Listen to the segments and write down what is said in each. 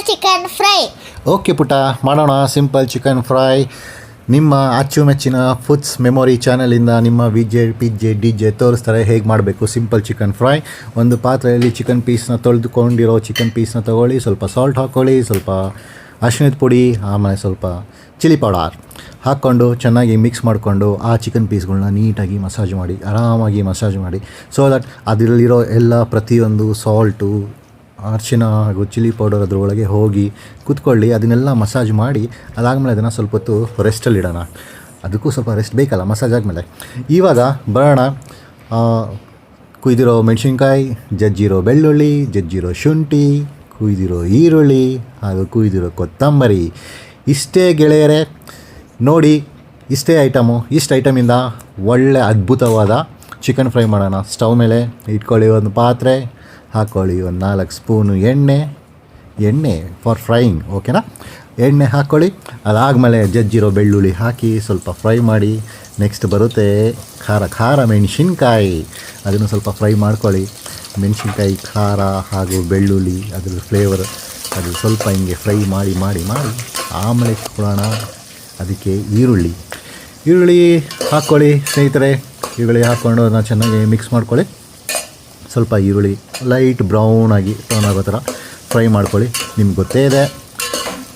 Chicken fry. Okay ಪುಟ್ಟ, ಮಾಡೋಣ simple chicken fry. ನಿಮ್ಮ ಅಚ್ಚುಮೆಚ್ಚಿನ ಫುಡ್ಸ್ ಮೆಮೊರಿ ಚಾನಲಿಂದ ನಿಮ್ಮ ವಿಜೆ ಪಿಜ್ಜೆ ಡಿಜೆ ತೋರಿಸ್ತಾರೆ ಹೇಗೆ ಮಾಡಬೇಕು ಸಿಂಪಲ್ ಚಿಕನ್ ಫ್ರೈ. ಒಂದು ಪಾತ್ರೆಯಲ್ಲಿ ಚಿಕನ್ ಪೀಸ್ನ ತೊಳೆದುಕೊಂಡಿರೋ ಚಿಕನ್ ಪೀಸ್ನ ತೊಗೊಳ್ಳಿ, ಸ್ವಲ್ಪ ಸಾಲ್ಟ್ ಹಾಕ್ಕೊಳ್ಳಿ, ಸ್ವಲ್ಪ ಅರಿಶಿಣದ ಪುಡಿ, ಆಮೇಲೆ ಸ್ವಲ್ಪ ಚಿಲ್ಲಿ ಪೌಡರ್ ಹಾಕ್ಕೊಂಡು ಚೆನ್ನಾಗಿ ಮಿಕ್ಸ್ ಮಾಡಿಕೊಂಡು ಆ ಚಿಕನ್ ಪೀಸ್ಗಳನ್ನ ನೀಟಾಗಿ ಮಸಾಜ್ ಮಾಡಿ, ಆರಾಮಾಗಿ ಮಸಾಜ್ ಮಾಡಿ. ಸೊ ದಟ್ ಅದರಲ್ಲಿರೋ ಎಲ್ಲ ಪ್ರತಿಯೊಂದು ಸಾಲ್ಟು, ಅರಿಶಿಣ ಹಾಗೂ ಚಿಲ್ಲಿ ಪೌಡರ್ ಅದರೊಳಗೆ ಹೋಗಿ ಕೂತ್ಕೊಳ್ಳಿ. ಅದನ್ನೆಲ್ಲ ಮಸಾಜ್ ಮಾಡಿ ಅದಾದಮೇಲೆ ಅದನ್ನು ಸ್ವಲ್ಪ ಹೊತ್ತು ರೆಸ್ಟಲ್ಲಿಡೋಣ. ಅದಕ್ಕೂ ಸ್ವಲ್ಪ ರೆಸ್ಟ್ ಬೇಕಲ್ಲ ಮಸಾಜ್ ಆದಮೇಲೆ. ಇವಾಗ ಬರೋಣ, ಕುಯ್ದಿರೋ ಮೆಣಸಿನ್ಕಾಯಿ, ಜಜ್ಜಿರೋ ಬೆಳ್ಳುಳ್ಳಿ, ಜಜ್ಜಿರೋ ಶುಂಠಿ, ಕುಯ್ದಿರೋ ಈರುಳ್ಳಿ ಹಾಗೂ ಕುಯ್ದಿರೋ ಕೊತ್ತಂಬರಿ. ಇಷ್ಟೇ ಗೆಳೆಯರೇ, ನೋಡಿ ಇಷ್ಟೇ ಐಟಮು. ಇಷ್ಟು ಐಟಮಿಂದ ಒಳ್ಳೆ ಅದ್ಭುತವಾದ ಚಿಕನ್ ಫ್ರೈ ಮಾಡೋಣ. ಸ್ಟವ್ ಮೇಲೆ ಇಟ್ಕೊಳ್ಳಿ, ಒಂದು ಪಾತ್ರೆ ಹಾಕ್ಕೊಳ್ಳಿ, ಒಂದು 4 ಸ್ಪೂನು ಎಣ್ಣೆ ಫಾರ್ ಫ್ರೈಯಿಂಗ್, ಓಕೆನಾ. ಎಣ್ಣೆ ಹಾಕ್ಕೊಳ್ಳಿ. ಅದಾದಮೇಲೆ ಜಜ್ಜಿರೋ ಬೆಳ್ಳುಳ್ಳಿ ಹಾಕಿ ಸ್ವಲ್ಪ ಫ್ರೈ ಮಾಡಿ. ನೆಕ್ಸ್ಟ್ ಬರುತ್ತೆ ಖಾರ ಮೆಣಸಿನ್ಕಾಯಿ, ಅದನ್ನು ಸ್ವಲ್ಪ ಫ್ರೈ ಮಾಡ್ಕೊಳ್ಳಿ. ಮೆಣಸಿನ್ಕಾಯಿ, ಖಾರ ಹಾಗೂ ಬೆಳ್ಳುಳ್ಳಿ ಅದ್ರ ಫ್ಲೇವರ್ ಅದು ಸ್ವಲ್ಪ ಹಿಂಗೆ ಫ್ರೈ ಮಾಡಿ ಆಮೇಲೆ ಕೊಡೋಣ ಅದಕ್ಕೆ ಈರುಳ್ಳಿ ಹಾಕ್ಕೊಳ್ಳಿ ಸ್ನೇಹಿತರೆ. ಈರುಳ್ಳಿ ಹಾಕ್ಕೊಂಡು ಅದನ್ನು ಚೆನ್ನಾಗಿ ಮಿಕ್ಸ್ ಮಾಡ್ಕೊಳ್ಳಿ. ಸ್ವಲ್ಪ ಈರುಳ್ಳಿ ಲೈಟ್ ಬ್ರೌನ್ ಆಗಿ ಟರ್ನ್ ಆಗೋ ಥರ ಫ್ರೈ ಮಾಡ್ಕೊಳ್ಳಿ. ನಿಮ್ಗೆ ಗೊತ್ತೇ ಇದೆ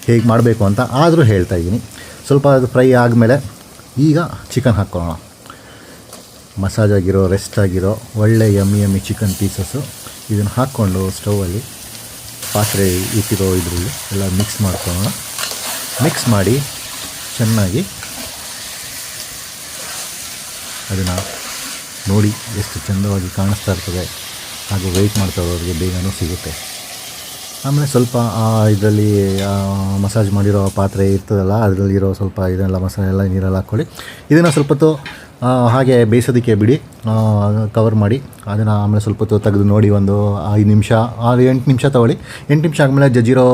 ಹೇಗೆ ಮಾಡಬೇಕು ಅಂತ, ಆದರೂ ಹೇಳ್ತಾ ಇದ್ದೀನಿ. ಸ್ವಲ್ಪ ಅದು ಫ್ರೈ ಆದಮೇಲೆ ಈಗ ಚಿಕನ್ ಹಾಕ್ಕೊಳ್ಳೋಣ. ಮಸಾಜ್ ಆಗಿರೋ, ರೆಸ್ಟ್ ಆಗಿರೋ ಒಳ್ಳೆ ಯಮ್ಮಿ ಚಿಕನ್ ಪೀಸಸ್ಸು ಇದನ್ನು ಹಾಕ್ಕೊಂಡು ಸ್ಟೌವಲ್ಲಿ ಪಾತ್ರೆ ಇಟ್ಟಿರೋ ಇದರಲ್ಲಿ ಎಲ್ಲ ಮಿಕ್ಸ್ ಮಾಡ್ಕೊಳ್ಳೋಣ. ಮಿಕ್ಸ್ ಮಾಡಿ ಚೆನ್ನಾಗಿ ಅದನ್ನು ನೋಡಿ ಎಷ್ಟು ಚೆಂದವಾಗಿ ಕಾಣಿಸ್ತಾ ಇರ್ತದೆ. ಹಾಗೂ ವೆಯ್ಟ್ ಮಾಡ್ತಾ ಇರೋರಿಗೆ ಬೇಗನೂ ಸಿಗುತ್ತೆ. ಆಮೇಲೆ ಸ್ವಲ್ಪ ಇದರಲ್ಲಿ ಮಸಾಜ್ ಮಾಡಿರೋ ಪಾತ್ರೆ ಇರ್ತದಲ್ಲ, ಅದರಲ್ಲಿರೋ ಸ್ವಲ್ಪ ಇದನ್ನೆಲ್ಲ ಮಸಾಲೆ ಎಲ್ಲ ನೀರೆಲ್ಲ ಹಾಕ್ಕೊಳ್ಳಿ. ಇದನ್ನು ಸ್ವಲ್ಪ ಹೊತ್ತು ಹಾಗೆ ಬೇಯಿಸೋದಕ್ಕೆ ಬಿಡಿ, ಕವರ್ ಮಾಡಿ. ಅದನ್ನು ಆಮೇಲೆ ಸ್ವಲ್ಪ ಹೊತ್ತು ತೆಗೆದು ನೋಡಿ, ಒಂದು 5 ನಿಮಿಷ 8 ನಿಮಿಷ ತೊಗೊಳ್ಳಿ. 8 ನಿಮಿಷ ಆದಮೇಲೆ ಜಜ್ಜಿರೋ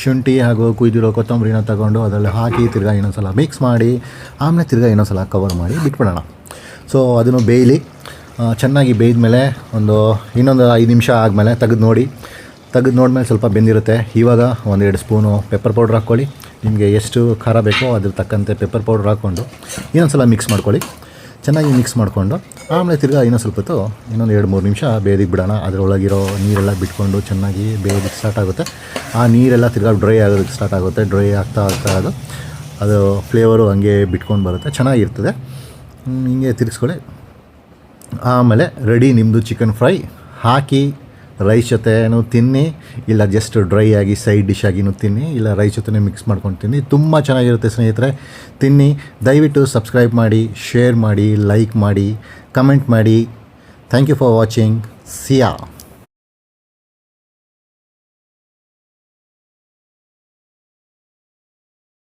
ಶುಂಠಿ ಹಾಗೂ ಕುಯ್ದಿರೋ ಕೊತ್ತಂಬರಿನ ತಗೊಂಡು ಅದರಲ್ಲಿ ಹಾಕಿ ತಿರ್ಗಾ ಇನ್ನೊಂದು ಸಲ ಮಿಕ್ಸ್ ಮಾಡಿ, ಆಮೇಲೆ ತಿರ್ಗಾ ಇನ್ನೊಂದು ಸಲ ಕವರ್ ಮಾಡಿ ಬಿಟ್ಬಿಡೋಣ. ಸೊ ಅದನ್ನು ಬೇಯಲಿ. ಚೆನ್ನಾಗಿ ಬೇಯ್ದ ಇನ್ನೊಂದು 5 ನಿಮಿಷ ಆದಮೇಲೆ ತೆಗೆದು ನೋಡಿದ್ಮೇಲೆ ಸ್ವಲ್ಪ ಬೆಂದಿರುತ್ತೆ. ಇವಾಗ 1-2 ಸ್ಪೂನು ಪೆಪ್ಪರ್ ಪೌಡ್ರ್ ಹಾಕ್ಕೊಳ್ಳಿ. ನಿಮಗೆ ಎಷ್ಟು ಖಾರ ಬೇಕೋ ಅದ್ರ ತಕ್ಕಂತೆ ಪೆಪ್ಪರ್ ಪೌಡ್ರ್ ಹಾಕ್ಕೊಂಡು ಇನ್ನೊಂದು ಸಲ ಮಿಕ್ಸ್ ಮಾಡ್ಕೊಳ್ಳಿ. ಚೆನ್ನಾಗಿ ಮಿಕ್ಸ್ ಮಾಡಿಕೊಂಡು ಆಮೇಲೆ ತಿರ್ಗಾ ಸ್ವಲ್ಪ ಹೊತ್ತು ಇನ್ನೊಂದು 2-3 ನಿಮಿಷ ಬೇಯೋದಕ್ಕೆ ಬಿಡೋಣ. ಅದರೊಳಗಿರೋ ನೀರೆಲ್ಲ ಬಿಟ್ಕೊಂಡು ಚೆನ್ನಾಗಿ ಬೇಯೋದಕ್ಕೆ ಸ್ಟಾರ್ಟ್ ಆಗುತ್ತೆ. ಆ ನೀರೆಲ್ಲ ತಿರ್ಗಾ ಡ್ರೈ ಆಗೋದಕ್ಕೆ ಸ್ಟಾರ್ಟ್ ಆಗುತ್ತೆ. ಡ್ರೈ ಆಗ್ತಾ ಅದು ಫ್ಲೇವರು ಹಂಗೆ ಬಿಟ್ಕೊಂಡು ಬರುತ್ತೆ, ಚೆನ್ನಾಗಿರ್ತದೆ. ಹಿಂಗೆ ತಿರ್ಗಿಸ್ಕೊಳ್ಳಿ. ಆಮೇಲೆ ರೆಡಿ ನಿಮ್ಮದು ಚಿಕನ್ ಫ್ರೈ. ಹಾಕಿ ರೈಸ್ ಜೊತೆನೂ ತಿನ್ನಿ, ಇಲ್ಲ ಜಸ್ಟ್ ಡ್ರೈ ಆಗಿ ಸೈಡ್ ಡಿಶ್ ಆಗಿನೂ ತಿನ್ನಿ, ಇಲ್ಲ ರೈಸ್ ಜೊತೆ ಮಿಕ್ಸ್ ಮಾಡ್ಕೊಂಡು ತಿನ್ನಿ. ತುಂಬ ಚೆನ್ನಾಗಿರುತ್ತೆ ಸ್ನೇಹಿತರೆ, ತಿನ್ನಿ. ದಯವಿಟ್ಟು ಸಬ್ಸ್ಕ್ರೈಬ್ ಮಾಡಿ, ಶೇರ್ ಮಾಡಿ, ಲೈಕ್ ಮಾಡಿ, ಕಮೆಂಟ್ ಮಾಡಿ. Thank you for watching. Siya.